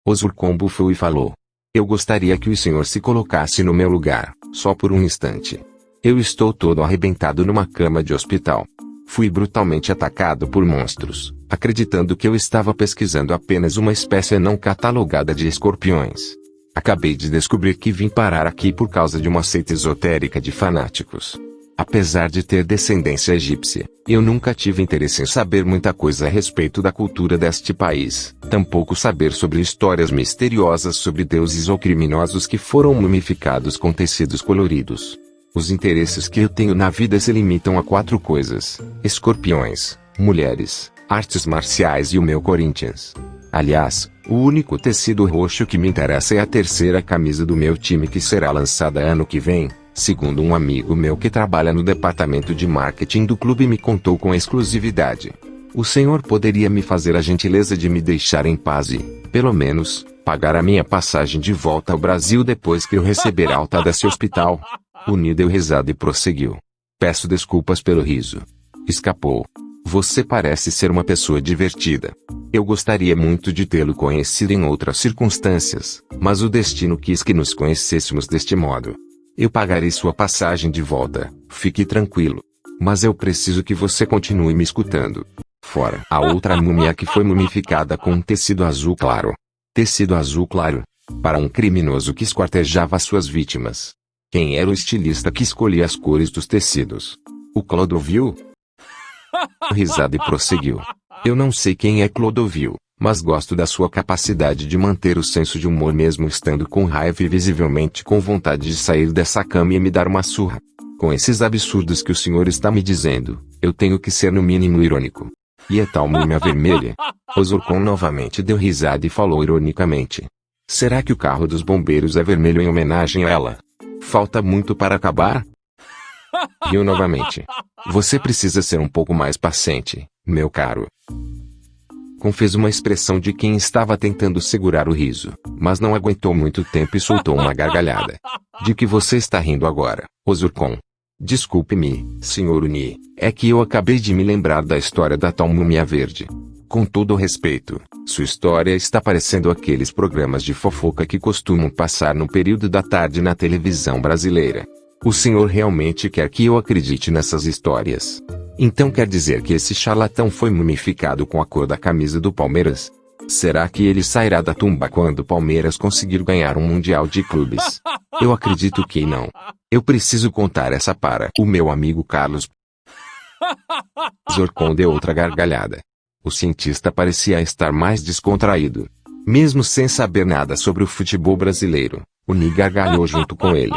Ozurkon bufou e falou: eu gostaria que o senhor se colocasse no meu lugar, só por um instante. Eu estou todo arrebentado numa cama de hospital. Fui brutalmente atacado por monstros, acreditando que eu estava pesquisando apenas uma espécie não catalogada de escorpiões. Acabei de descobrir que vim parar aqui por causa de uma seita esotérica de fanáticos. Apesar de ter descendência egípcia, eu nunca tive interesse em saber muita coisa a respeito da cultura deste país, tampouco saber sobre histórias misteriosas sobre deuses ou criminosos que foram mumificados com tecidos coloridos. Os interesses que eu tenho na vida se limitam a 4 coisas: escorpiões, mulheres, artes marciais e o meu Corinthians. Aliás, o único tecido roxo que me interessa é a terceira camisa do meu time que será lançada ano que vem, segundo um amigo meu que trabalha no departamento de marketing do clube me contou com exclusividade. O senhor poderia me fazer a gentileza de me deixar em paz e, pelo menos, pagar a minha passagem de volta ao Brasil depois que eu receber alta desse hospital? O Ni deu risada e prosseguiu: peço desculpas pelo riso. Escapou. Você parece ser uma pessoa divertida. Eu gostaria muito de tê-lo conhecido em outras circunstâncias, mas o destino quis que nos conhecêssemos deste modo. Eu pagarei sua passagem de volta, fique tranquilo. Mas eu preciso que você continue me escutando. Fora a outra múmia que foi mumificada com um tecido azul claro. Tecido azul claro. Para um criminoso que esquartejava suas vítimas. Quem era o estilista que escolhia as cores dos tecidos? O Clodovil? Risada e prosseguiu: eu não sei quem é Clodovil, mas gosto da sua capacidade de manter o senso de humor mesmo estando com raiva e visivelmente com vontade de sair dessa cama e me dar uma surra. Com esses absurdos que o senhor está me dizendo, eu tenho que ser no mínimo irônico. E a tal múmia vermelha? Ozurkon novamente deu risada e falou ironicamente: será que o carro dos bombeiros é vermelho em homenagem a ela? Falta muito para acabar? Riu novamente. Você precisa ser um pouco mais paciente, meu caro. Fez uma expressão de quem estava tentando segurar o riso, mas não aguentou muito tempo e soltou uma gargalhada. De que você está rindo agora, Ozurkon? Desculpe-me, Sr. Uni, é que eu acabei de me lembrar da história da tal múmia verde. Com todo o respeito, sua história está parecendo aqueles programas de fofoca que costumam passar no período da tarde na televisão brasileira. O senhor realmente quer que eu acredite nessas histórias? Então quer dizer que esse charlatão foi mumificado com a cor da camisa do Palmeiras? Será que ele sairá da tumba quando o Palmeiras conseguir ganhar um Mundial de Clubes? Eu acredito que não. Eu preciso contar essa para o meu amigo Carlos. Ozurkon deu outra gargalhada. O cientista parecia estar mais descontraído. Mesmo sem saber nada sobre o futebol brasileiro, o Ni gargalhou junto com ele.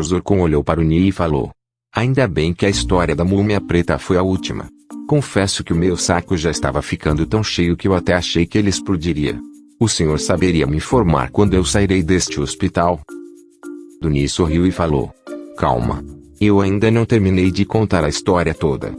Ozurkon olhou para o Ni e falou: ainda bem que a história da múmia preta foi a última. Confesso que o meu saco já estava ficando tão cheio que eu até achei que ele explodiria. O senhor saberia me informar quando eu sairei deste hospital? O Ni sorriu e falou: calma. Eu ainda não terminei de contar a história toda.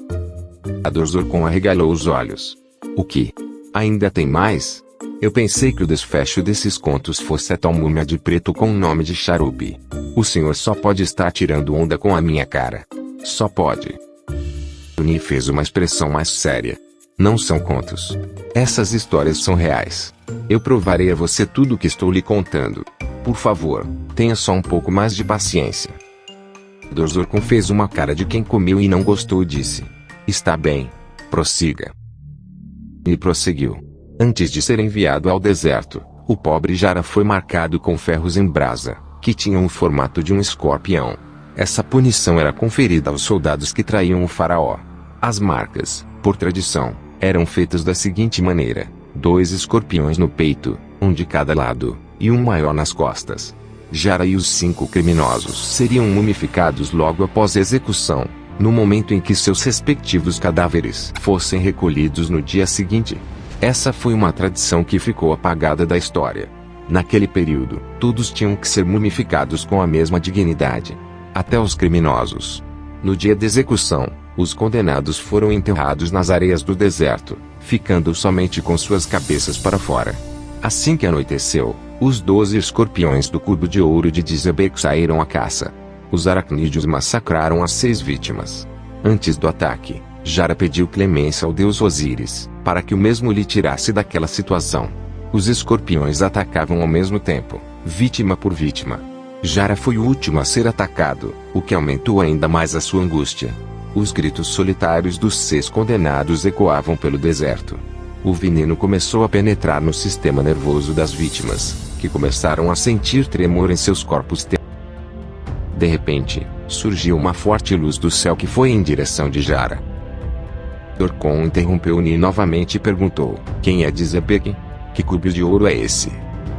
A Ozurkon arregalou os olhos. O que? Ainda tem mais? Eu pensei que o desfecho desses contos fosse a tal múmia de preto com o nome de Charupe. O senhor só pode estar tirando onda com a minha cara. Só pode. O Ni fez uma expressão mais séria. Não são contos. Essas histórias são reais. Eu provarei a você tudo o que estou lhe contando. Por favor, tenha só um pouco mais de paciência. Ozurkon fez uma cara de quem comeu e não gostou e disse: está bem. Prossiga. E prosseguiu. Antes de ser enviado ao deserto, o pobre Jara foi marcado com ferros em brasa, que tinham o formato de um escorpião. Essa punição era conferida aos soldados que traíam o faraó. As marcas, por tradição, eram feitas da seguinte maneira: 2 escorpiões no peito, um de cada lado, e um maior nas costas. Jara e os 5 criminosos seriam mumificados logo após a execução, no momento em que seus respectivos cadáveres fossem recolhidos no dia seguinte. Essa foi uma tradição que ficou apagada da história. Naquele período, todos tinham que ser mumificados com a mesma dignidade. Até os criminosos. No dia da execução, os condenados foram enterrados nas areias do deserto, ficando somente com suas cabeças para fora. Assim que anoiteceu, os 12 escorpiões do cubo de ouro de Dizebek saíram à caça. Os aracnídeos massacraram as 6 vítimas. Antes do ataque, Jara pediu clemência ao deus Osíris, para que o mesmo lhe tirasse daquela situação. Os escorpiões atacavam ao mesmo tempo, vítima por vítima. Jara foi o último a ser atacado, o que aumentou ainda mais a sua angústia. Os gritos solitários dos 6 condenados ecoavam pelo deserto. O veneno começou a penetrar no sistema nervoso das vítimas, que começaram a sentir tremor em seus corpos. De repente, surgiu uma forte luz do céu que foi em direção de Jara. Orcon interrompeu-me novamente e perguntou: quem é Dizebek? Que cubo de ouro é esse?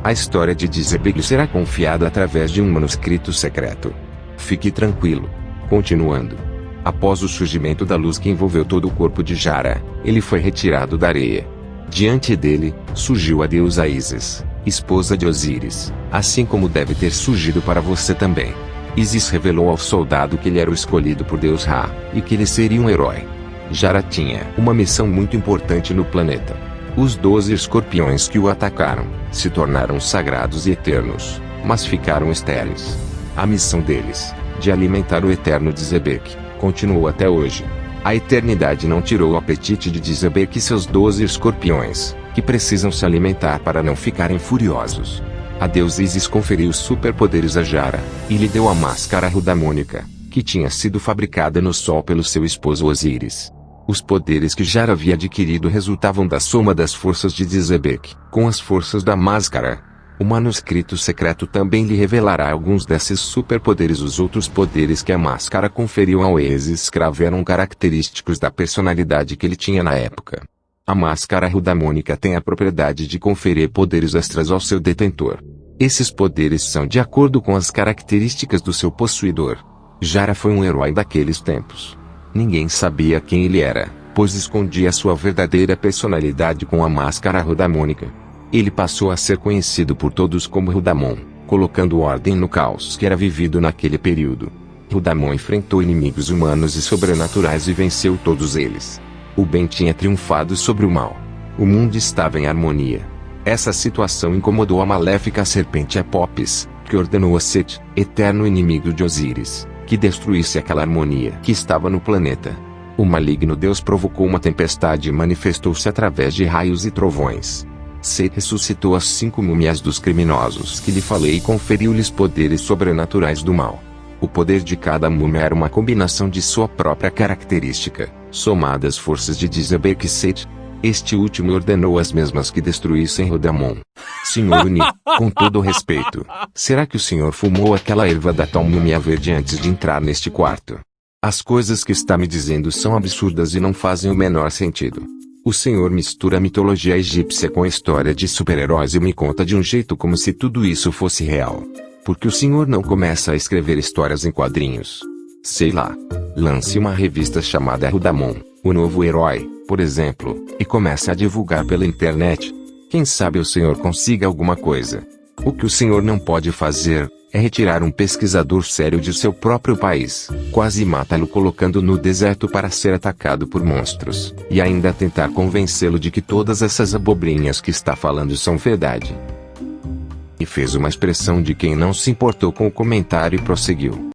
A história de Dizebek será confiada através de um manuscrito secreto. Fique tranquilo. Continuando. Após o surgimento da luz que envolveu todo o corpo de Jara, ele foi retirado da areia. Diante dele, surgiu a deusa Ísis, esposa de Osíris, assim como deve ter surgido para você também. Ísis revelou ao soldado que ele era o escolhido por Deus Ra, e que ele seria um herói. Jara tinha uma missão muito importante no planeta. Os 12 escorpiões que o atacaram se tornaram sagrados e eternos, mas ficaram estéreis. A missão deles, de alimentar o eterno Dizebek, continuou até hoje. A eternidade não tirou o apetite de Dizebek e seus 12 escorpiões, que precisam se alimentar para não ficarem furiosos. A deusa Ísis conferiu superpoderes a Jara, e lhe deu a máscara rudamônica, que tinha sido fabricada no sol pelo seu esposo Osíris. Os poderes que Jara havia adquirido resultavam da soma das forças de Dizebek, com as forças da máscara. O manuscrito secreto também lhe revelará alguns desses superpoderes. Os outros poderes que a máscara conferiu ao ex-escravo eram característicos da personalidade que ele tinha na época. A máscara rudamônica tem a propriedade de conferir poderes extras ao seu detentor. Esses poderes são de acordo com as características do seu possuidor. Jara foi um herói daqueles tempos. Ninguém sabia quem ele era, pois escondia sua verdadeira personalidade com a máscara rudamônica. Ele passou a ser conhecido por todos como Rudamon, colocando ordem no caos que era vivido naquele período. Rudamon enfrentou inimigos humanos e sobrenaturais e venceu todos eles. O bem tinha triunfado sobre o mal. O mundo estava em harmonia. Essa situação incomodou a maléfica serpente Apopis, que ordenou a Set, eterno inimigo de Osíris, que destruísse aquela harmonia que estava no planeta. O maligno deus provocou uma tempestade e manifestou-se através de raios e trovões. Set ressuscitou as 5 múmias dos criminosos que lhe falei e conferiu-lhes poderes sobrenaturais do mal. O poder de cada múmia era uma combinação de sua própria característica, somada às forças de Dizebek e Set. Este último ordenou as mesmas que destruíssem Rudamon. Senhor Uni, com todo o respeito, será que o senhor fumou aquela erva da tal múmia verde antes de entrar neste quarto? As coisas que está me dizendo são absurdas e não fazem o menor sentido. O senhor mistura a mitologia egípcia com a história de super-heróis e me conta de um jeito como se tudo isso fosse real. Por que o senhor não começa a escrever histórias em quadrinhos? Sei lá. Lance uma revista chamada Rudamon, o novo herói, por exemplo, e comece a divulgar pela internet. Quem sabe o senhor consiga alguma coisa. O que o senhor não pode fazer é retirar um pesquisador sério de seu próprio país, quase matá-lo colocando no deserto para ser atacado por monstros, e ainda tentar convencê-lo de que todas essas abobrinhas que está falando são verdade. E fez uma expressão de quem não se importou com o comentário e prosseguiu.